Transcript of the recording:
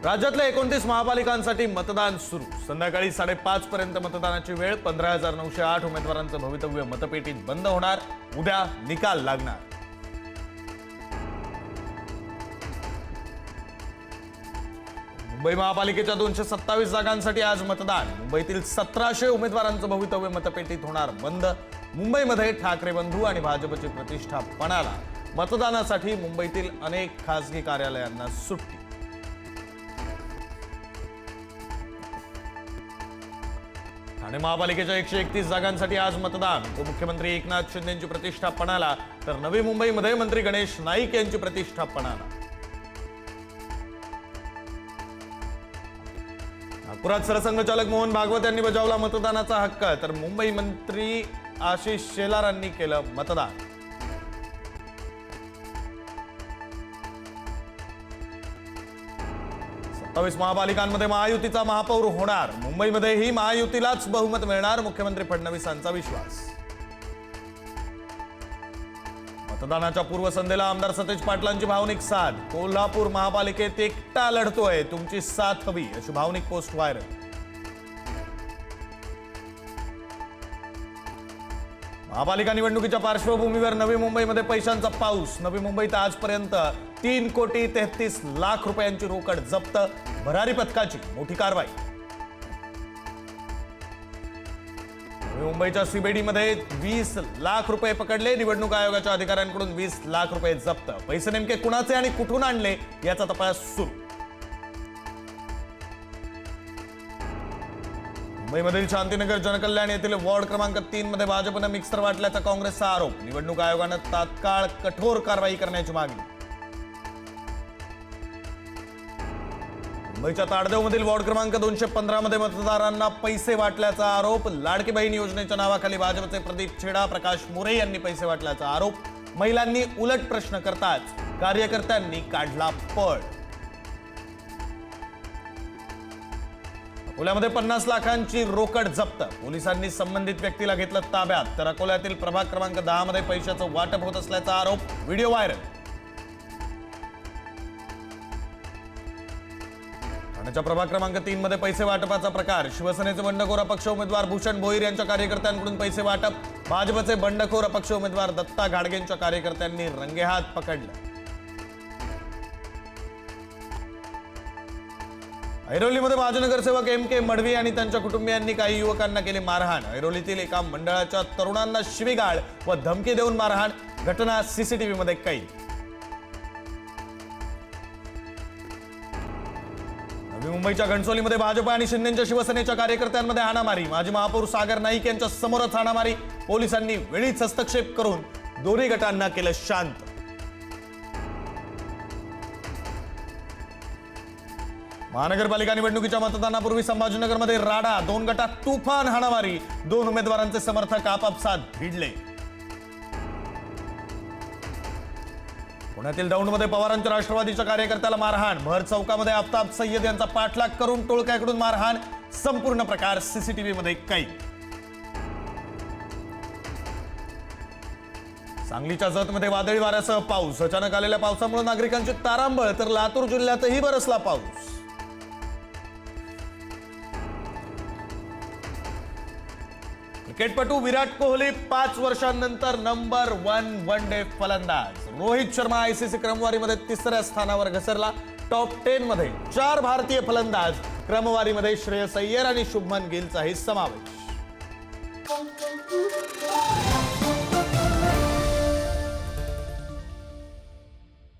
राज्यातल्या 29 महापालिकांसाठी मतदान सुरू। संध्याकाळी 5:30 पर्यंत मतदानाची वेळ। 15,908 उमेदवारांचं भवितव्य मतपेटीत बंद होणार। उद्या निकाल लागणार। मुंबई महापालिकेच्या 227 जागांसाठी आज मतदान। मुंबईतील 1700 उमेदवारांचं भवितव्य मतपेटीत होणार बंद। मुंबईमध्ये ठाकरे बंधू आणि भाजपची प्रतिष्ठा पणाला। मतदानासाठी मुंबईतील अनेक खासगी कार्यालयांना सुट्टी। ठाणे महापालिकेच्या 131 जागांसाठी आज मतदान। उपमुख्यमंत्री एकनाथ शिंदेंची प्रतिष्ठा पणाला, तर नवी मुंबईमध्ये मंत्री गणेश नाईक यांची प्रतिष्ठा पणाला। नागपुरात सरसंघचालक मोहन भागवत यांनी बजावला मतदानाचा हक्क, तर मुंबई मंत्री आशिष शेलारांनी केलं मतदान। महापालिकांमध्ये महायुतीचा महापौर होणार। मुंबईमध्येही महायुतीलाच बहुमत मिळणार, मुख्यमंत्री फडणवीसांचा विश्वास। मतदानाच्या पूर्वसंध्येला आमदार सतेज पाटलांची भावनिक साथ। कोल्हापूर महापालिकेत एकटा लढतोय, तुमची साथ हवी, अशी भावनिक पोस्ट व्हायरल। महापालिका निवडणुकीच्या पार्श्वभूमीवर नवी मुंबईमध्ये पैशांचा पाऊस। नवी मुंबईत आजपर्यंत 3,33,00,000 रुपयांची रोकड जप्त। भरारी पथकाची मोठी कारवाई। नवी मुंबईच्या सीबीडीमध्ये 20 लाख रुपये पकडले। निवडणूक आयोगाच्या अधिकाऱ्यांकडून 20 लाख रुपये जप्त। पैसे नेमके कुणाचे आणि कुठून आणले याचा तपास सुरू। मुंबईमधील शांतीनगर जनकल्याण येथील वॉर्ड क्रमांक 3 मध्ये भाजपनं मिक्सर वाटल्याचा काँग्रेसचा आरोप। निवडणूक आयोगानं तात्काळ कठोर कारवाई करण्याची मागणी। मुंबईच्या ताडदेवमधील वॉर्ड क्रमांक 215 मध्ये मतदारांना पैसे वाटल्याचा आरोप। लाडकी बहीण योजनेच्या नावाखाली भाजपचे प्रदीप छेडा, प्रकाश मोरे यांनी पैसे वाटल्याचा आरोप। महिलांनी उलट प्रश्न करताच कार्यकर्त्यांनी काढला पळ। अकोल्यामध्ये 50 लाखांची रोकड जप्त। पोलिसांनी संबंधित व्यक्तीला घेतलं ताब्यात, तर अकोल्यातील प्रभाग क्रमांक 10 मध्ये पैशाचं वाटप होत असल्याचा आरोप। Video viral. ठाण्याच्या प्रभाग क्रमांक 3 मध्ये पैसे वाटपाचा प्रकार। शिवसेनेचे बंडखोर अपक्ष उमेदवार भूषण भोईर यांच्या कार्यकर्त्यांकडून पैसे वाटप। भाजपचे बंडखोर अपक्ष उमेदवार दत्ता घाडगेंच्या कार्यकर्त्यांनी रंगेहात पकडलं। ऐरोलीमध्ये माजी नगरसेवक MK मडवी आणि त्यांच्या कुटुंबियांनी काही युवकांना केली मारहाण। ऐरोलीतील एका मंडळाच्या तरुणांना शिवीगाळ व धमकी देऊन मारहाण। घटना CCTV मध्ये कैद। नवी मुंबईच्या घणसोलीमध्ये भाजप आणि शिंदेच्या शिवसेनेच्या कार्यकर्त्यांमध्ये हाणामारी। माजी महापौर सागर नाईक यांच्या समोरच हाणामारी। पोलिसांनी वेळीच हस्तक्षेप करून दोन्ही गटांना केलं शांत। महानगरपालिका निवडणुकीच्या मतदानापूर्वी संभाजीनगरमध्ये राडा। 2 गटात तुफान हाणामारी। 2 उमेदवारांचे समर्थक आपापसात भिडले। पुण्यातील दौंडमध्ये पवारांच्या राष्ट्रवादीच्या कार्यकर्त्याला मारहाण। भर चौकामध्ये आफताब सय्यद यांचा पाठलाग करून टोळक्याकडून मारहाण। संपूर्ण प्रकार CCTV मध्ये कैद। सांगलीच्या जतमध्ये वादळी वाऱ्यासह पाऊस। अचानक आलेल्या पावसामुळे नागरिकांची तारांबळ, तर लातूर जिल्ह्यातही बरसला पाऊस। क्रिकेटपटू विराट कोहली 5 वर्षांनंतर नंबर 1 वन डे फलंदाज। रोहित शर्मा ICC क्रमवारीमध्ये 3ऱ्या स्थानावर घसरला। टॉप 10 मध्ये 4 भारतीय फलंदाज। क्रमवारीमध्ये श्रेयस अय्यर आणि शुभमन गिलचाही समावेश।